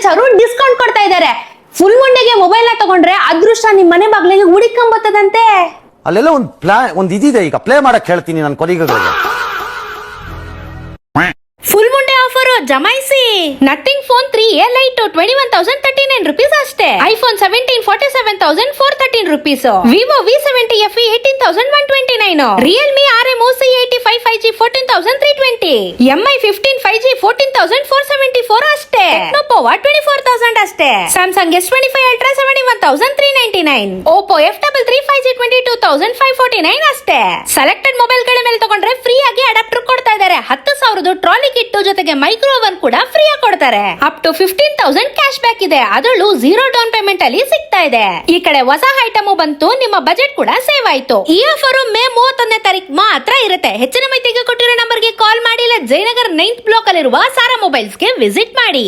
ಸಾವಿರ ಡಿಸ್ಕೌಂಟ್ ಕೊಡ್ತಾ ಇದ್ದಾರೆ. ಫುಲ್ ಮುಂಡೆಗೆ ಮೊಬೈಲ್ ತಗೊಂಡ್ರೆ ಅದೃಷ್ಟ ನಿಮ್ ಮನೆ ಬಾಗ್ಲಿಗೆ ಹುಡಿಕೊಂಬತ್ತದಂತೆ. ಅಲ್ಲೆಲ್ಲ ಒಂದ್ ಇದಿದೆ, ಈಗ ಪ್ಲೇ ಮಾಡಕ್ ಹೇಳ್ತೀನಿ ನಾನು ಕೊರಿಗಳಿಗೆ. ಫುಲ್ ಮುಂಡೆ ಆಫರ್ ಜಮಾಯಿಸಿ. Nothing phone 3A light 21,039 rupees ಅಷ್ಟೇ. IPhone 17 47,413 rupees. Vivo V70 FE 18,129. Realme RM C85 5G 14,320. MI 15 5G 14,474 ಅಷ್ಟೇ. ಟೆಕ್ನೋಪೋವಾ 24,000 ಅಷ್ಟೇ. Samsung S25 Ultra 71,399. Oppo F33 5G 22,549 ಅಷ್ಟೇ. ಸೆಲೆಕ್ಟೆಡ್ ಮೊಬೈಲ್ ಗಳ ಮೇಲೆ ತಗೊಂಡ್ರೆ ಫ್ರೀ ಆಗಿ ಅಡಾಪ್ಟರ್ ಕೊಡ್ತಾ ಇದ್ದಾರೆ. 10,000 ಟ್ರಾಲಿ ಕಿಟ್ ಜೊತೆಗೆ ಮೈಕ್ರೋ ಓವನ್ ಕೂಡ ಫ್ರೀ ಆಗಿ ಕೊಡ್ತಾರೆ. ಅಪ್ ಟು 15,000 ಕ್ಯಾಶ್ ಬ್ಯಾಕ್ ಇದೆ, ಅದರಲ್ಲೂ 0 ಡೌನ್ ಪೇಮೆಂಟ್ ಅಲ್ಲಿ ಸಿಗ್ತಾ ಇದೆ. ಈ ಕಡೆ ಹೊಸ ಐಟಮ್ ಬಂತು, ನಿಮ್ಮ ಬಜೆಟ್ ಕೂಡ ಸೇವ್ ಆಯ್ತು. ಈ ಆಫರ್ ಮೇ 31ನೇ ತಾರೀಕು ಮಾತ್ರ ಇರುತ್ತೆ. ಹೆಚ್ಚಿನ ಮಾಹಿತಿಗೆ ಕೊಟ್ಟಿರೋ ನಂಬರ್ಗೆ ಕಾಲ್ ಮಾಡಿ, ಇಲ್ಲ ಜಯನಗರ್ 9th ಬ್ಲಾಕ್ ಅಲ್ಲಿರುವ ಸಾರಾ ಮೊಬೈಲ್ಸ್ ಗೆ ವಿಸಿಟ್ ಮಾಡಿ.